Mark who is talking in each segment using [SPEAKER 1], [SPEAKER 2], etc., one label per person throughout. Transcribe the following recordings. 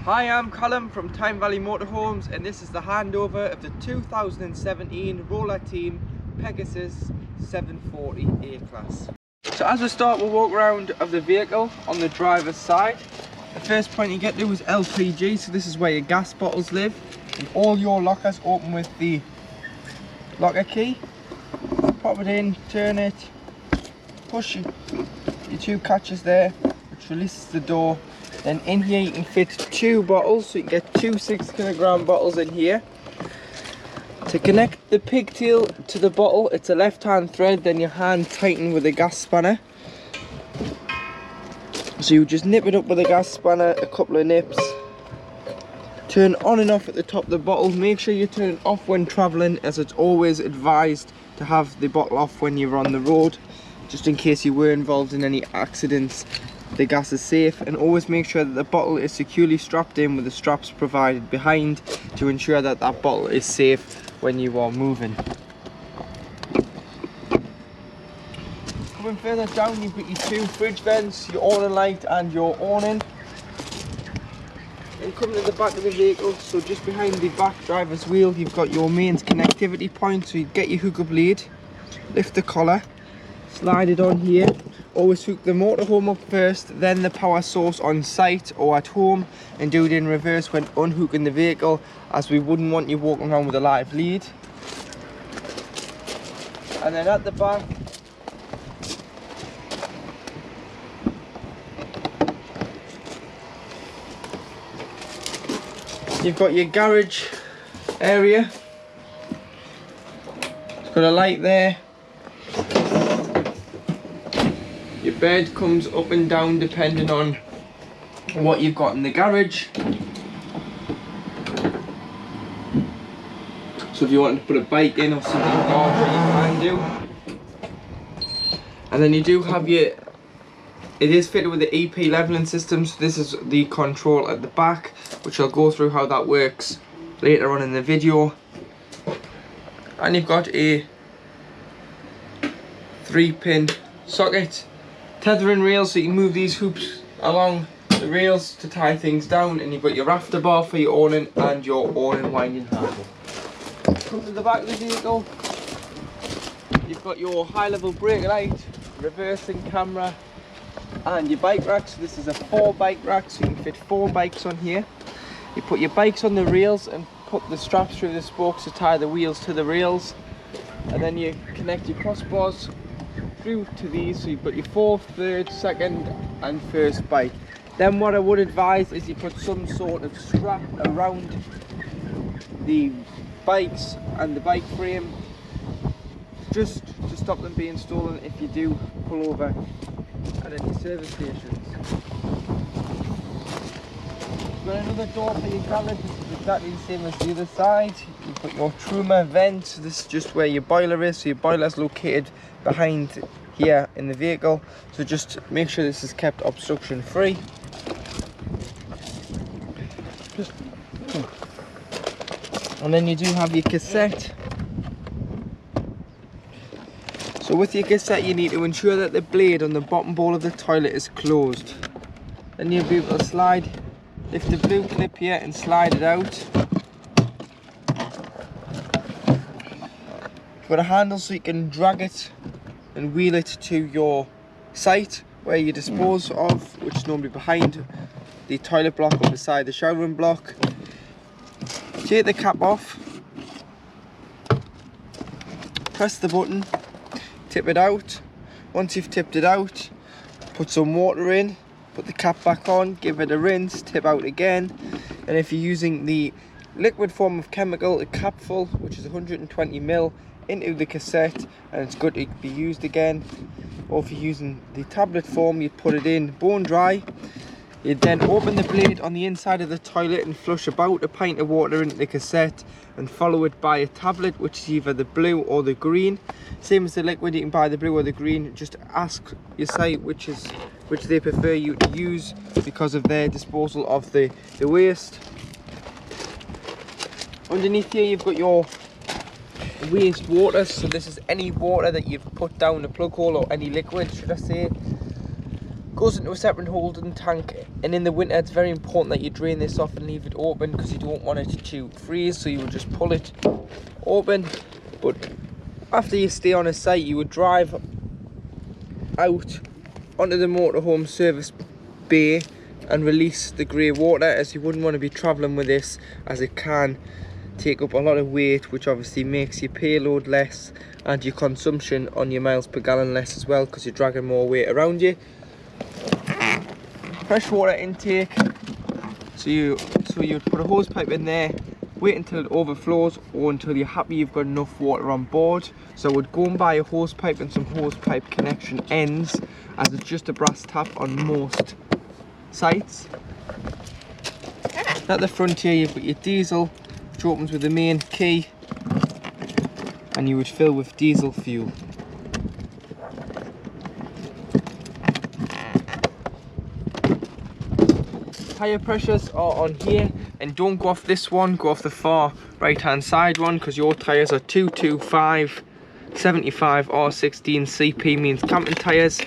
[SPEAKER 1] Hi, I'm Callum from Tyne Valley Motorhomes, and this is the handover of the 2017 roller team Pegasus 740 A-Class. So as we start, we'll walk around of the vehicle on the driver's side. The first point you get to is LPG, so this is where your gas bottles live. And all your lockers open with the locker key. Pop it in, turn it, push your two catches there, which releases the door. Then in here you can fit 2 bottles, so you can get 2 6-kilogram bottles in here. To connect the pigtail to the bottle, it's a left-hand thread, then your hand tighten with a gas spanner. So you just nip it up with a gas spanner, a couple of nips. Turn on and off at the top of the bottle. Make sure you turn it off when travelling, as it's always advised to have the bottle off when you're on the road, just in case you were involved in any accidents. The gas is safe, and always make sure that the bottle is securely strapped in with the straps provided behind to ensure that that bottle is safe when you are moving. Coming further down, you've got your 2 fridge vents, your awning light and your awning. And coming to the back of the vehicle, so just behind the back driver's wheel, you've got your mains connectivity point, so you get your hookup lead, lift the collar, slide it on here. Always hook the motorhome up first, then the power source on site or at home, and do it in reverse when unhooking the vehicle, as we wouldn't want you walking around with a live lead. And then at the back, you've got your garage area. It's got a light there. Your bed comes up and down depending on what you've got in the garage. So if you want to put a bike in or something larger, you can do. And then you do have your, it is fitted with the EP leveling system, so this is the control at the back, which I'll go through how that works later on in the video. And you've got a 3-pin socket. Tethering rails, so you can move these hoops along the rails to tie things down, and you've got your rafter bar for your awning and your awning winding handle. Come to the back of the vehicle, you've got your high level brake light, reversing camera and your bike rack. So this is a 4 bike rack, so you can fit 4 bikes on here. You put your bikes on the rails and put the straps through the spokes to tie the wheels to the rails, and then you connect your crossbars through to these, so you've got your 4th, 3rd, 2nd and 1st bike. Then what I would advise is you put some sort of strap around the bikes and the bike frame, just to stop them being stolen if you do pull over at any service stations. You've got another door for your garage, which is exactly the same as the other side. You've got your truma vent, so this is just where your boiler is, so your boiler is located behind here in the vehicle, so just make sure this is kept obstruction free. And then you do have your cassette. So with your cassette you need to ensure that the blade on the bottom bowl of the toilet is closed. Then you'll be able to lift the blue clip here and slide it out. You've got a handle so you can drag it and wheel it to your site where you dispose of, which is normally behind the toilet block or beside the showering block. Take the cap off, press the button, tip it out. Once you've tipped it out, put some water in, put the cap back on, give it a rinse, tip out again. And if you're using the liquid form of chemical, a capful, which is 120 ml, into the cassette, and it's good to be used again. Or if you're using the tablet form, you put it in bone dry. You then open the blade on the inside of the toilet and flush about a pint of water into the cassette, and follow it by a tablet, which is either the blue or the green. Same as the liquid, you can buy the blue or the green. Just ask your site which they prefer you to use because of their disposal of the waste. Underneath here you've got your waste water, so this is any water that you've put down the plug hole, or any liquid should I say. goes into a separate holding tank, and in the winter it's very important that you drain this off and leave it open because you don't want it to freeze, so you would just pull it open. But after you stay on a site, you would drive out onto the motorhome service bay and release the grey water, as you wouldn't want to be travelling with this, as it can take up a lot of weight, which obviously makes your payload less and your consumption on your miles per gallon less as well, because you're dragging more weight around you. Freshwater intake, so you'd put a hose pipe in there, wait until it overflows or until you're happy you've got enough water on board. So I would go and buy a hose pipe and some hose pipe connection ends, as it's just a brass tap on most sites. At the front here you've got your diesel, which opens with the main key, and you would fill with diesel fuel. Tyre pressures are on here, and don't go off this one, go off the far right hand side one, because your tyres are 225 75 R16 CP, means camping tyres.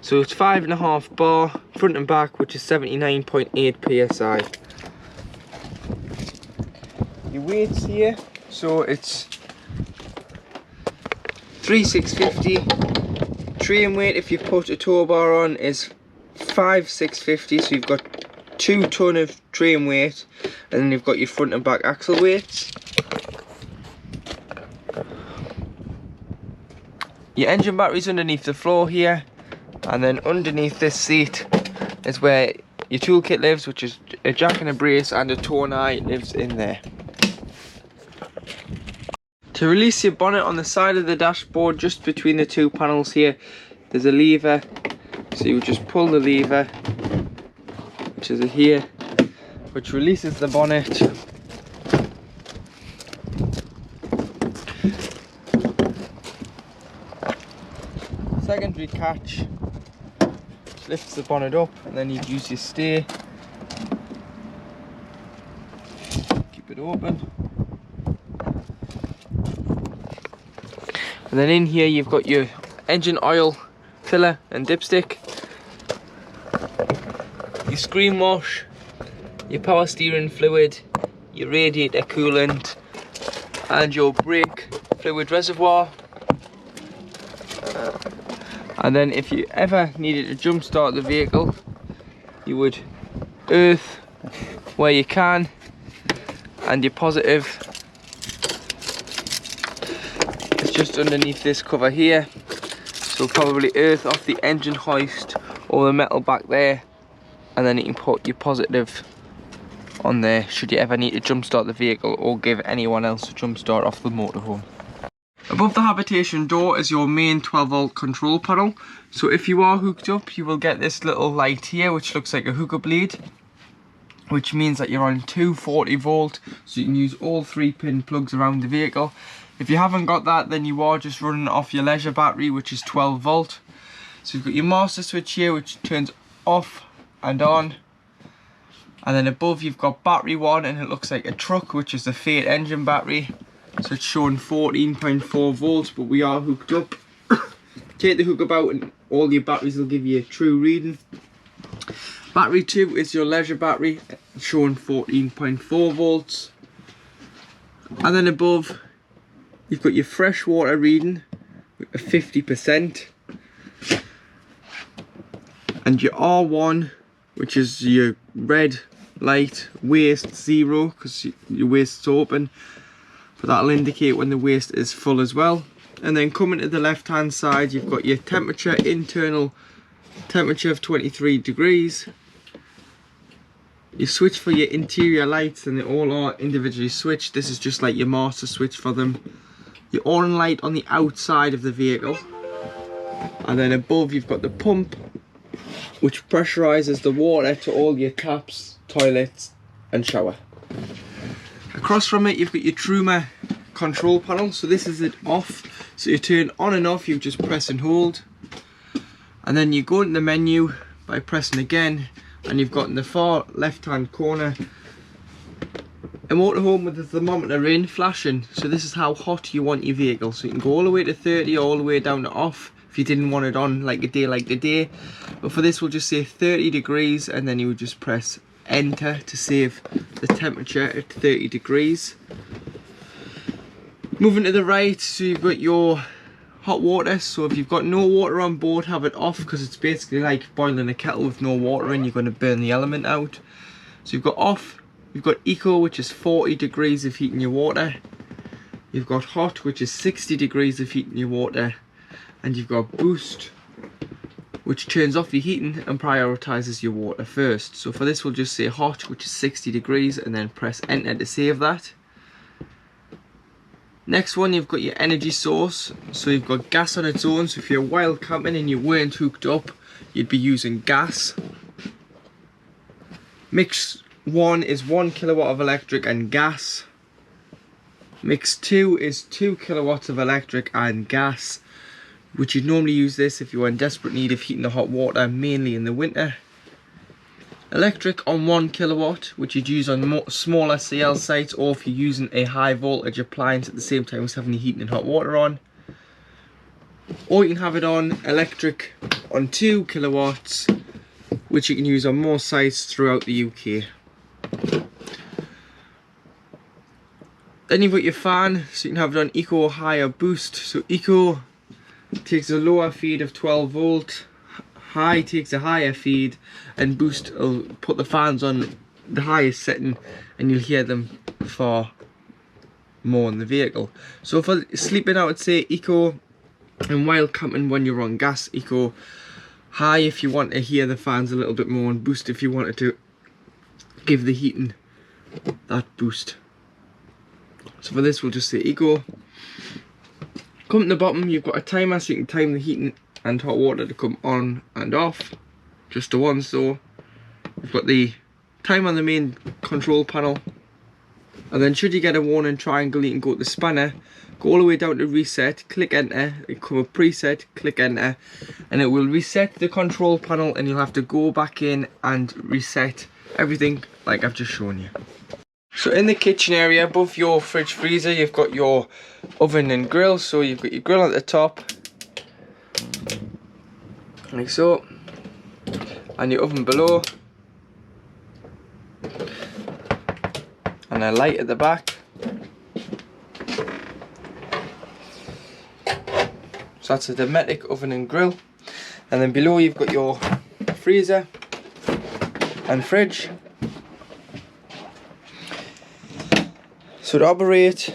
[SPEAKER 1] So it's 5.5 bar front and back, which is 79.8 psi. Your weights here, so it's 3,650. Train weight, if you put a tow bar on, is 5,650. So you've got 2 ton of train weight, and then you've got your front and back axle weights. Your engine battery's underneath the floor here, and then underneath this seat is where your toolkit lives, which is a jack and a brace, and a towing eye lives in there. To release your bonnet on the side of the dashboard, just between the 2 panels here, there's a lever. So you would just pull the lever, which is here, which releases the bonnet. Secondary catch, which lifts the bonnet up, and then you'd use your stay. Keep it open. And then in here you've got your engine oil filler and dipstick, your screen wash, your power steering fluid, your radiator coolant, and your brake fluid reservoir. And then if you ever needed to jump start the vehicle, you would earth where you can, and your positive is just underneath this cover here. So probably earth off the engine hoist or the metal back there, and then you can put your positive on there should you ever need to jump start the vehicle or give anyone else a jump start off the motorhome. Above the habitation door is your main 12-volt control panel. So if you are hooked up, you will get this little light here, which looks like a hooker bleed, which means that you're on 240 volt, so you can use all 3-pin plugs around the vehicle. If you haven't got that, then you are just running off your leisure battery, which is 12 volt. So you've got your master switch here, which turns off and on. And then above you've got battery 1, and it looks like a truck, which is the Fate engine battery. So it's showing 14.4 volts, but we are hooked up. Take the hook out and all your batteries will give you a true reading. Battery 2 is your leisure battery, showing 14.4 volts. And then above you've got your freshwater reading with a 50%. And your R1, which is your red light, waste 0, because your waste's open. But that'll indicate when the waste is full as well. And then coming to the left hand side, you've got your temperature, internal temperature of 23 degrees. Your switch for your interior lights, and they all are individually switched. This is just like your master switch for them. Your on light on the outside of the vehicle. And then above you've got the pump, which pressurizes the water to all your taps, toilets and shower. Across from it you've got your Truma control panel. So this is it off, so you turn on and off, you just press and hold, and then you go into the menu by pressing again, and you've got in the far left hand corner a motorhome with the thermometer flashing. So this is how hot you want your vehicle, so you can go all the way to 30 all the way down to off. If if you didn't want it on like today. But for this we'll just say 30 degrees, and then you would just press enter to save the temperature at 30 degrees. Moving to the right, so you've got your hot water. So if you've got no water on board, have it off, because it's basically like boiling a kettle with no water in. You're going to burn the element out. So you've got off, you've got eco, which is 40 degrees of heating your water. You've got hot, which is 60 degrees of heating your water. And you've got boost, which turns off your heating and prioritizes your water first. So for this we'll just say hot, which is 60 degrees, and then press enter to save that. Next one, you've got your energy source. So you've got gas on its own. So if you're wild camping and you weren't hooked up, you'd be using gas. Mix 1 is 1 kilowatt of electric and gas. Mix 2 is 2 kilowatts of electric and gas, which you'd normally use this if you were in desperate need of heating the hot water, mainly in the winter. Electric on 1 kilowatt, which you'd use on smaller CL sites, or if you're using a high voltage appliance at the same time as having your heating and hot water on. Or you can have it on electric on 2 kilowatts, which you can use on more sites throughout the UK. Then you've got your fan, so you can have it on eco, high or boost. So eco takes a lower feed of 12 volt, high takes a higher feed, and boost will put the fans on the highest setting and you'll hear them far more in the vehicle. So for sleeping I would say eco, and while camping when you're on gas, eco. High if you want to hear the fans a little bit more, and boost if you wanted to give the heating that boost. So for this we'll just say eco. Come to the bottom, you've got a timer so you can time the heating and hot water to come on and off. Just the once though. You've got the time on the main control panel, and then should you get a warning triangle you can go to the spanner, go all the way down to reset, click enter, it come up preset, click enter, and it will reset the control panel, and you'll have to go back in and reset everything like I've just shown you. So in the kitchen area above your fridge freezer you've got your oven and grill. So you've got your grill at the top like so, and your oven below, and a light at the back. So that's a Dometic oven and grill. And then below you've got your freezer and fridge. So to operate,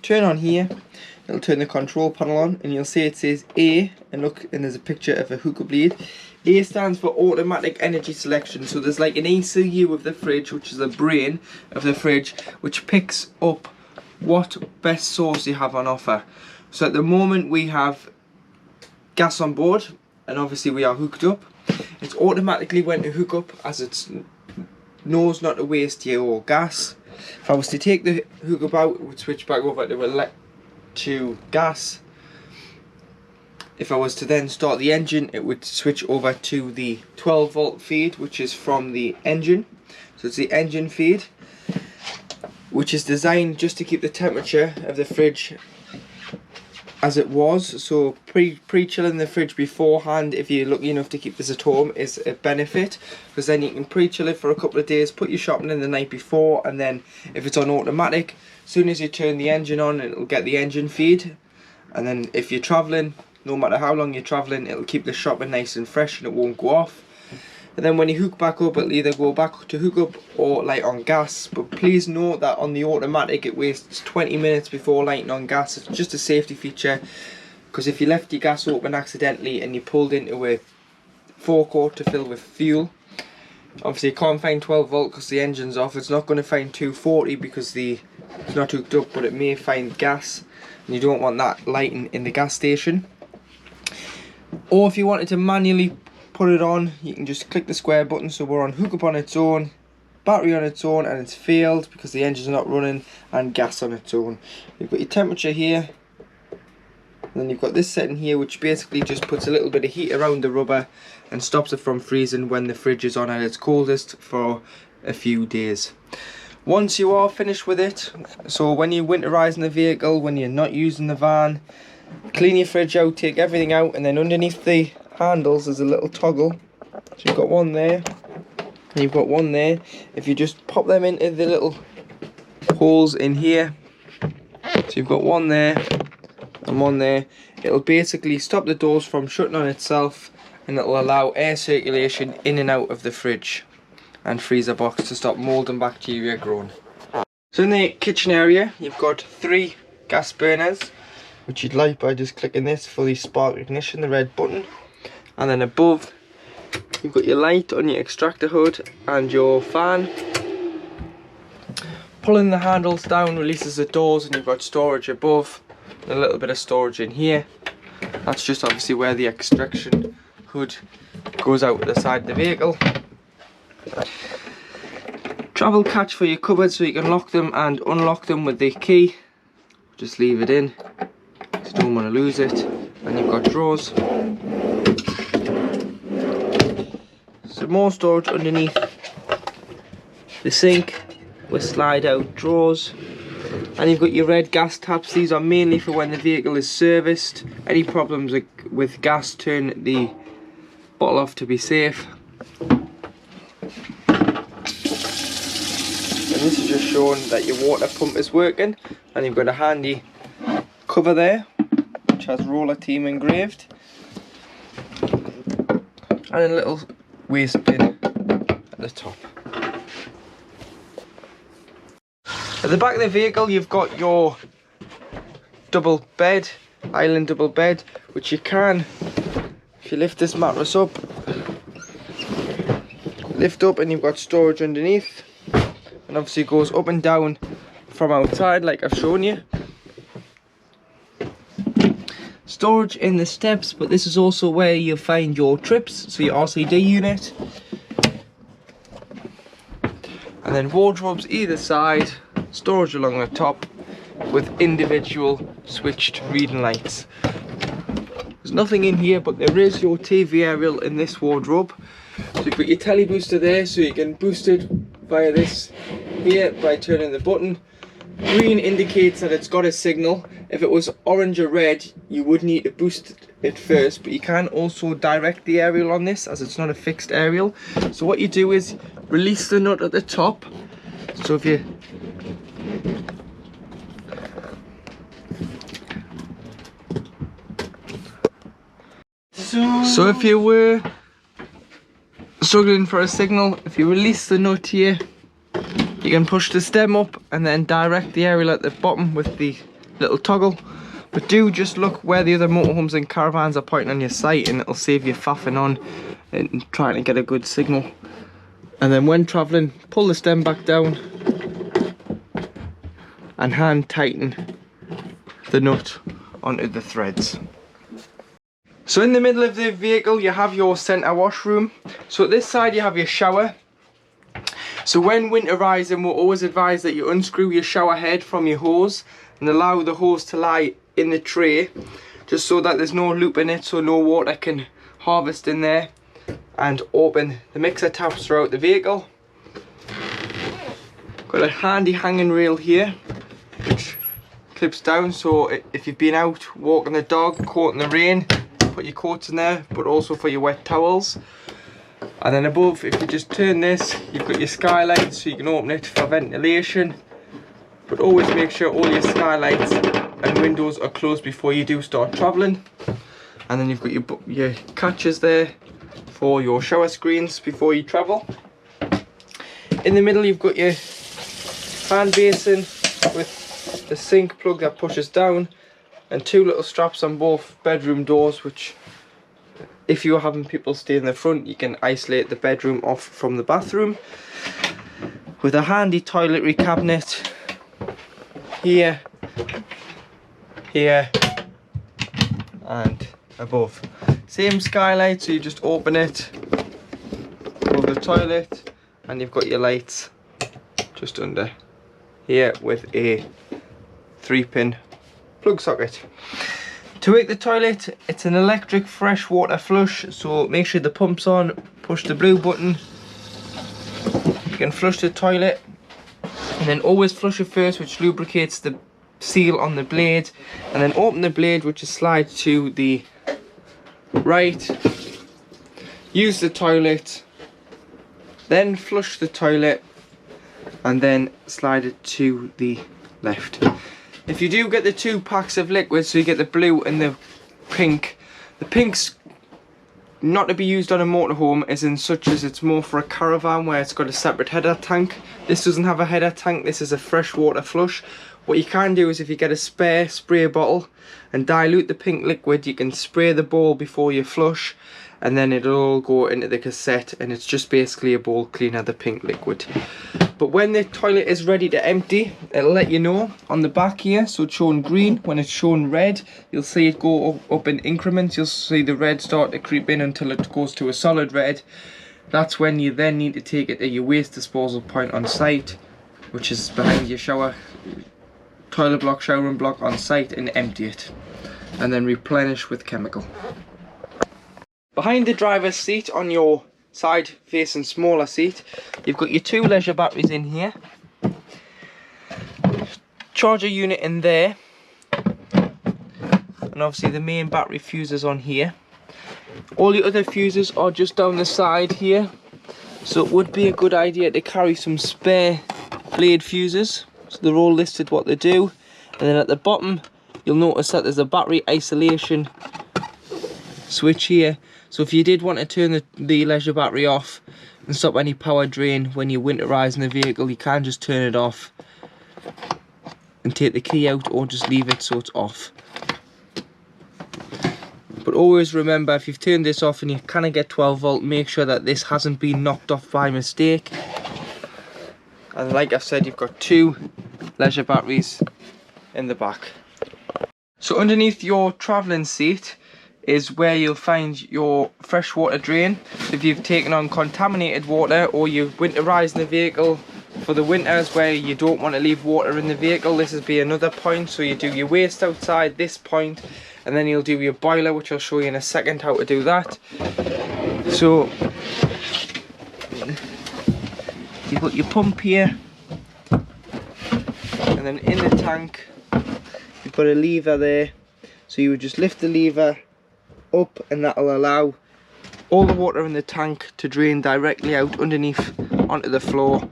[SPEAKER 1] turn on here, it'll turn the control panel on, and you'll see it says A, and look, and there's a picture of a hookah blade. A stands for automatic energy selection. So there's like an ECU of the fridge, which is the brain of the fridge, which picks up what best source you have on offer. So at the moment we have gas on board, and obviously we are hooked up. It's automatically when to hook up, as it knows not to waste your gas. If I was to take the hookup out, it would switch back over to gas. If I was to then start the engine, it would switch over to the 12 volt feed, which is from the engine. So it's the engine feed, which is designed just to keep the temperature of the fridge as it was. So pre-chilling the fridge beforehand, if you're lucky enough to keep this at home, is a benefit, because then you can pre-chill it for a couple of days, put your shopping in the night before, and then if it's on automatic, as soon as you turn the engine on, it'll get the engine feed. And then if you're travelling, no matter how long you're travelling, it'll keep the shopping nice and fresh and it won't go off. And then when you hook back up, it'll either go back to hook up or light on gas. But please note that on the automatic it wastes 20 minutes before lighting on gas. It's just a safety feature, because if you left your gas open accidentally and you pulled into a forecourt to fill with fuel, obviously you can't find 12 volt because the engine's off. It's not going to find 240 because it's not hooked up, but it may find gas, and you don't want that lighting in the gas station. Or if you wanted to manually put it on, you can just click the square button. So we're on hookup on its own, battery on its own, and it's failed because the engine's not running, and gas on its own. You've got your temperature here, and then you've got this setting here, which basically just puts a little bit of heat around the rubber and stops it from freezing when the fridge is on at its coldest for a few days. Once you are finished with it, so when you're winterizing the vehicle, when you're not using the van, clean your fridge out, take everything out, and then underneath the handles there's a little toggle. So you've got one there, and you've got one there. If you just pop them into the little holes in here, so you've got one there and one there, it'll basically stop the doors from shutting on itself, and it'll allow air circulation in and out of the fridge and freezer box to stop mold and bacteria growing. So in the kitchen area you've got 3 gas burners, which you'd light by just clicking this for the spark ignition, the red button. And then above you've got your light on your extractor hood and your fan. Pulling the handles down releases the doors, and you've got storage above and a little bit of storage in here. That's just obviously where the extraction hood goes out the side of the vehicle. Travel catch for your cupboard, so you can lock them and unlock them with the key. Just leave it in, just don't want to lose it. And you've got drawers. Some more storage underneath the sink with slide out drawers. And you've got your red gas taps. These are mainly for when the vehicle is serviced. Any problems with gas, turn the bottle off to be safe. And this is just showing that your water pump is working. And you've got a handy cover there, which has roller team engraved. And a little waste bin at the top. At the back of the vehicle you've got your double bed, island double bed, which you can, if you lift this mattress up, lift up, and you've got storage underneath, and obviously it goes up and down from outside like I've shown you. Storage in the steps, but this is also where you'll find your trips, so your RCD unit. And then wardrobes either side, storage along the top with individual switched reading lights. There's nothing in here, but there is your TV aerial in this wardrobe. So you've got your telly booster there, so you can boost it via this here by turning the button. Green indicates that it's got a signal. If it was orange or red, you would need to boost it first, but you can also direct the aerial on this, as it's not a fixed aerial. So what you do is release the nut at the top. So if you if you were struggling for a signal, if you release the nut here, you can push the stem up and then direct the aerial at the bottom with the little toggle. But do just look where the other motorhomes and caravans are pointing on your sight, and it'll save you faffing on and trying to get a good signal. And then when travelling, pull the stem back down and hand tighten the nut onto the threads. So in the middle of the vehicle you have your centre washroom. So at this side you have your shower. So when winterizing, we'll always advise that you unscrew your shower head from your hose and allow the hose to lie in the tray, just so that there's no loop in it, so no water can harvest in there. And open the mixer taps throughout the vehicle. Got a handy hanging rail here which clips down, so if you've been out walking the dog, caught in the rain, put your coats in there, but also for your wet towels. And then above, if you just turn this, you've got your skylight, so you can open it for ventilation. But always make sure all your skylights and windows are closed before you do start travelling. And then you've got your catches there for your shower screens before you travel. In the middle you've got your hand basin with the sink plug that pushes down, and 2 little straps on both bedroom doors, which if you're having people stay in the front, you can isolate the bedroom off from the bathroom. With a handy toiletry cabinet here, here and above. Same skylight, so you just open it above the toilet, and you've got your lights just under here with a 3-pin plug socket. To make the toilet, it's an electric fresh water flush, so make sure the pump's on, push the blue button, you can flush the toilet, and then always flush it first, which lubricates the seal on the blade, and then open the blade, which is slide to the right, use the toilet, then flush the toilet, and then slide it to the left. If you do get the 2 packs of liquid, so you get the blue and the pink's not to be used on a motorhome, as in such as it's more for a caravan where it's got a separate header tank. This doesn't have a header tank, this is a freshwater flush. What you can do is, if you get a spare spray bottle and dilute the pink liquid, you can spray the bowl before you flush, and then it'll all go into the cassette, and it's just basically a bowl cleaner, the pink liquid. But when the toilet is ready to empty, it'll let you know on the back here. So it's showing green. When it's showing red, you'll see it go up in increments. You'll see the red start to creep in until it goes to a solid red. That's when you then need to take it to your waste disposal point on site, which is behind your shower, toilet block, showering block on site, and empty it, and then replenish with chemical. Behind the driver's seat, on your side facing smaller seat, you've got your 2 leisure batteries in here, charger unit in there, and obviously the main battery fuses on here. All the other fuses are just down the side here, so it would be a good idea to carry some spare blade fuses. So they're all listed what they do, and then at the bottom you'll notice that there's a battery isolation switch here. So if you did want to turn the leisure battery off and stop any power drain when you're winterizing the vehicle, you can just turn it off and take the key out, or just leave it so it's off. But always remember, if you've turned this off and you kind of get 12 volt, make sure that this hasn't been knocked off by mistake. And like I've said, you've got 2 leisure batteries in the back. So underneath your travelling seat is where you'll find your freshwater drain. If you've taken on contaminated water, or you're winterizing the vehicle for the winters where you don't want to leave water in the vehicle, this would be another point. So you do your waste outside this point, and then you'll do your boiler, which I'll show you in a second how to do that. So you've got your pump here, and then in the tank you've got a lever there. So you would just lift the lever up, and that will allow all the water in the tank to drain directly out underneath onto the floor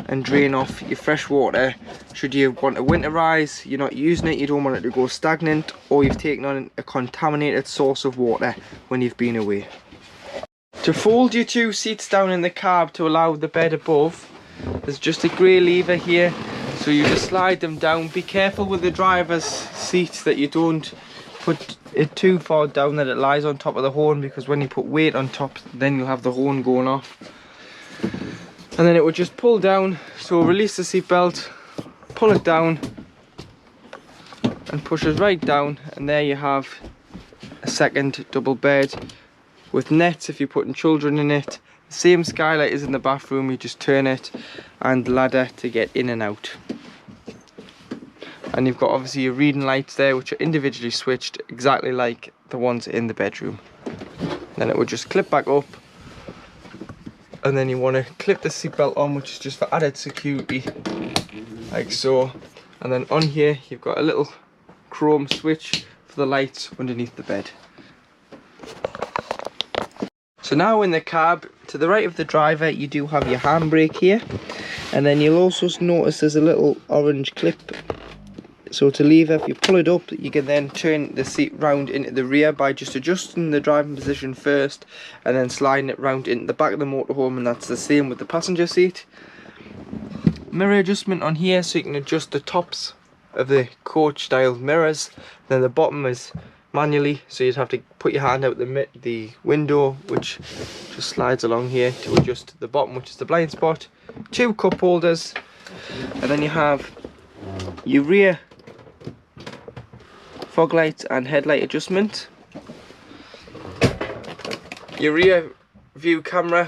[SPEAKER 1] and drain off your fresh water. Should you want to winterize, you're not using it, you don't want it to go stagnant, or you've taken on a contaminated source of water when you've been away. To fold your 2 seats down in the cab to allow the bed above, there's just a grey lever here, so you just slide them down. Be careful with the driver's seat that you don't put it too far down that it lies on top of the horn, because when you put weight on top, then you'll have the horn going off. And then it would just pull down. So release the seat belt, pull it down, and push it right down, and there you have a second double bed with nets if you're putting children in it. The same skylight is in the bathroom, you just turn it, and ladder to get in and out. And you've got obviously your reading lights there, which are individually switched exactly like the ones in the bedroom. Then it would just clip back up, and then you want to clip the seatbelt on, which is just for added security, like so. And then on here you've got a little chrome switch for the lights underneath the bed. So now in the cab, to the right of the driver, you do have your handbrake here, and then you'll also notice there's a little orange clip. So to lever, if you pull it up, you can then turn the seat round into the rear by just adjusting the driving position first, and then sliding it round into the back of the motorhome, and that's the same with the passenger seat. Mirror adjustment on here, so you can adjust the tops of the coach style mirrors. Then the bottom is manually, so you'd have to put your hand out the window, which just slides along here to adjust the bottom, which is the blind spot. 2 cup holders, and then you have your rear fog light and headlight adjustment, your rear view camera,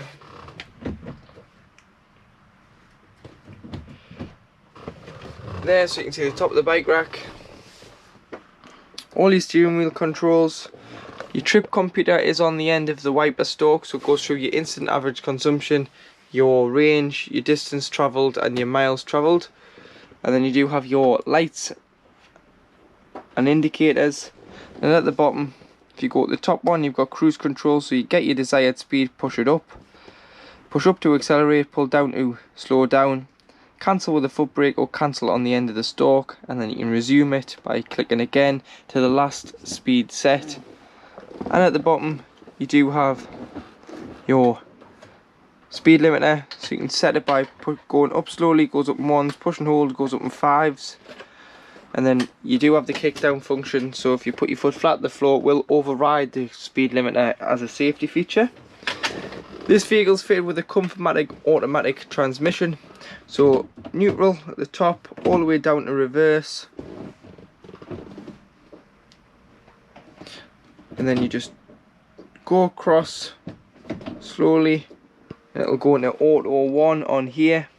[SPEAKER 1] there so you can see the top of the bike rack, all your steering wheel controls. Your trip computer is on the end of the wiper stalk, so it goes through your instant average consumption, your range, your distance travelled, and your miles travelled. And then you do have your lights and indicators. And at the bottom, if you go to the top one, you've got cruise control, so you get your desired speed, push it up. Push up to accelerate, pull down to slow down. Cancel with a foot brake or cancel on the end of the stalk, and then you can resume it by clicking again to the last speed set. And at the bottom you do have your speed limiter, so you can set it by going up slowly, goes up in 1s, push and hold, goes up in 5s. And then you do have the kick down function, so if you put your foot flat to the floor, it will override the speed limiter as a safety feature. This vehicle is fitted with a Comfortmatic automatic transmission, so neutral at the top all the way down to reverse, and then you just go across slowly and it'll go into auto 1 on here.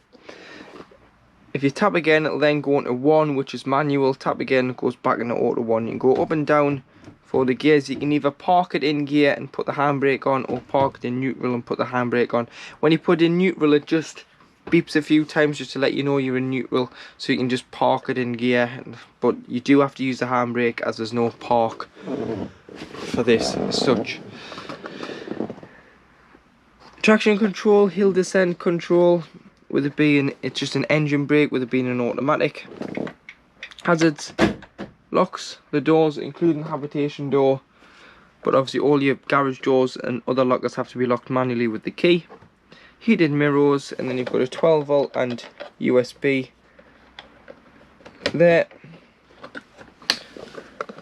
[SPEAKER 1] If you tap again, it'll then go into 1, which is manual. Tap again, it goes back into auto 1. You can go up and down for the gears. You can either park it in gear and put the handbrake on, or park it in neutral and put the handbrake on. When you put in neutral, it just beeps a few times just to let you know you're in neutral, so you can just park it in gear. But you do have to use the handbrake, as there's no park for this as such. Traction control, hill descent control, with it being, it's just an engine brake with it being an automatic. Hazards, locks the doors including habitation door, but obviously all your garage doors and other lockers have to be locked manually with the key. Heated mirrors, and then you've got a 12 volt and USB there.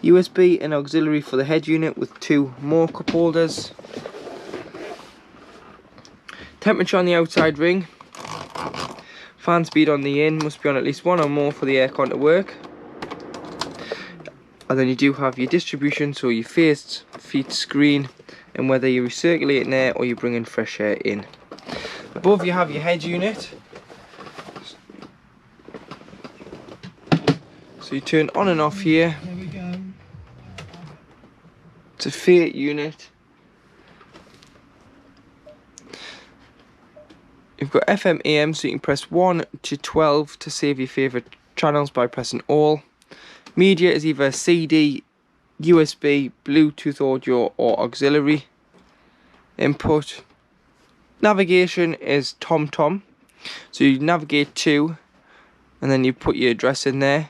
[SPEAKER 1] USB and auxiliary for the head unit with 2 more cup holders. Temperature on the outside ring. Fan speed on the in must be on at least 1 or more for the aircon to work. And then you do have your distribution, so your face, feet, screen, and whether you're recirculating air or you're bringing fresh air in. Above you have your head unit. So you turn on and off here.
[SPEAKER 2] There we go.
[SPEAKER 1] It's a Fiat unit. You've got FM AM, so you can press 1 to 12 to save your favourite channels by pressing all. Media is either CD, USB, Bluetooth audio or auxiliary input. Navigation is TomTom, so you navigate to, and then you put your address in there,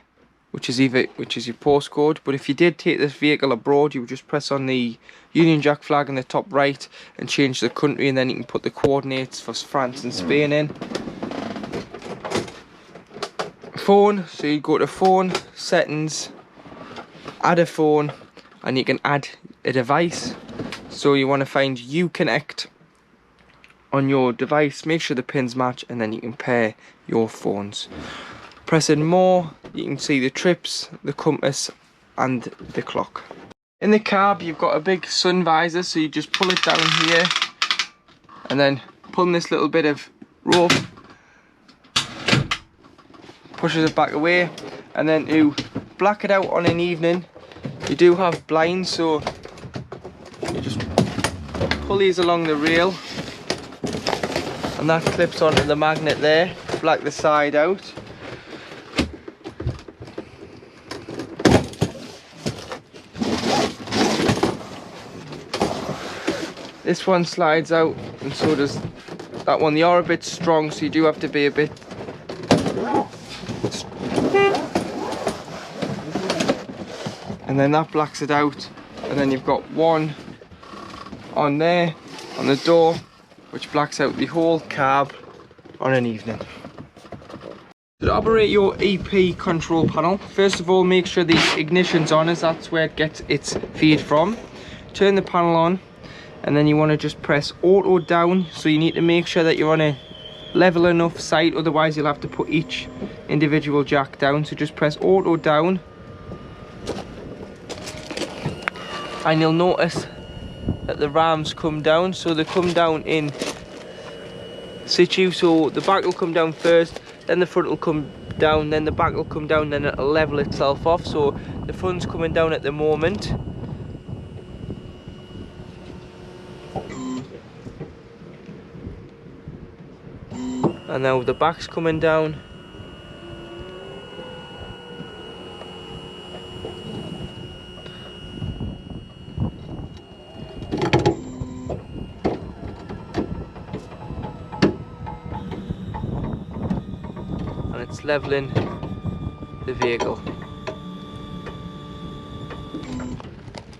[SPEAKER 1] which is your postcode. But if you did take this vehicle abroad, you would just press on the Union Jack flag in the top right and change the country, and then you can put the coordinates for France and Spain in. Phone, so you go to phone, settings, add a phone, and you can add a device. So you want to find Uconnect on your device, make sure the pins match, and then you can pair your phones. Pressing more, you can see the trips, the compass and the clock. In the cab you've got a big sun visor, so you just pull it down here and then pulling this little bit of rope pushes it back away. And then to black it out on an evening, you do have blinds, so you just pull these along the rail and that clips onto the magnet there to black the side out. This one slides out, and so does that one. They are a bit strong, so you do have to be a bit. And then that blacks it out, and then you've got one on there on the door which blacks out the whole cab on an evening. To operate your EP control panel, first of all make sure the ignition's on, as that's where it gets its feed from. Turn the panel on, and then you want to just press auto down, so you need to make sure that you're on a level enough site, otherwise you'll have to put each individual jack down. So just press auto down, and you'll notice that the rams come down, so they come down in situ. So the back will come down first, then the front will come down, then the back will come down, then it'll level itself off. So the front's coming down at the moment, and now the back's coming down. it's leveling the vehicle.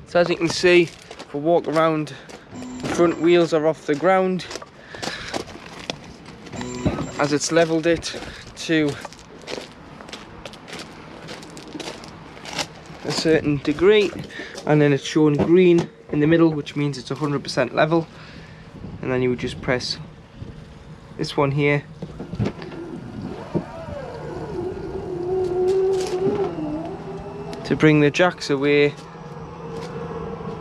[SPEAKER 1] So as you can see, if we walk around, the front wheels are off the ground as it's leveled it to a certain degree, and then it's showing green in the middle, which means it's 100% level. And then you would just press this one here to bring the jacks away,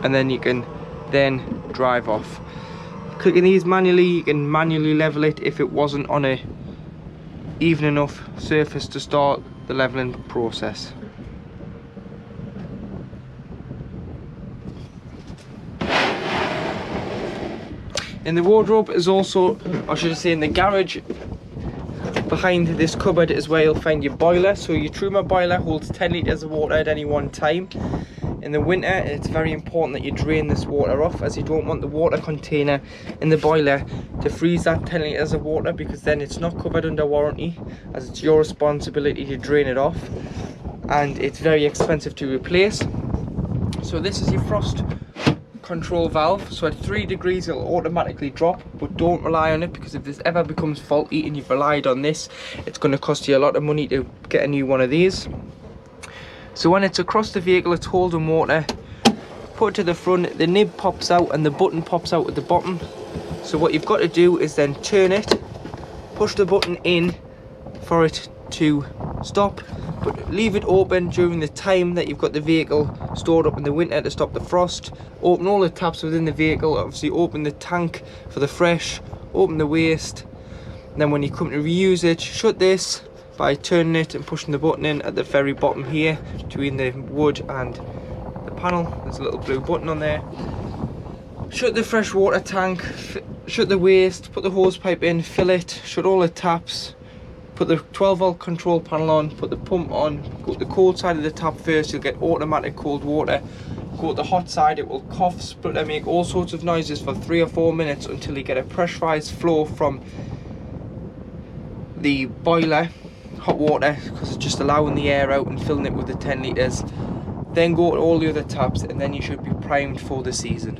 [SPEAKER 1] and then you can then drive off. Clicking these manually, you can manually level it if it wasn't on a even enough surface to start the leveling process. In the wardrobe is also, or should I say in the garage, behind this cupboard is where you'll find your boiler. So your Truma boiler holds 10 litres of water at any one time. In the winter, it's very important that you drain this water off, as you don't want the water container in the boiler to freeze that 10 litres of water, because then it's not covered under warranty, as it's your responsibility to drain it off, and it's very expensive to replace. So this is your frost control valve. So at 3 degrees it'll automatically drop, but don't rely on it, because if this ever becomes faulty and you've relied on this, it's going to cost you a lot of money to get a new one of these. So when it's across the vehicle, it's holding water, put it to the front, the nib pops out and the button pops out at the bottom. So what you've got to do is then turn it, push the button in for it to stop, but leave it open during the time that you've got the vehicle stored up in the winter to stop the frost. Open all the taps within the vehicle, obviously open the tank for the fresh, open the waste, and then when you come to reuse it, shut this by turning it and pushing the button in at the very bottom here between the wood and the panel. There's a little blue button on there. Shut the fresh water tank, shut the waste, put the hose pipe in, fill it, shut all the taps, put the 12 volt control panel on, put the pump on, go to the cold side of the tap first, you'll get automatic cold water. Go to the hot side, it will cough, splutter, make all sorts of noises for 3 or 4 minutes until you get a pressurized flow from the boiler, hot water, because it's just allowing the air out and filling it with the 10 litres. Then go to all the other taps, and then you should be primed for the season.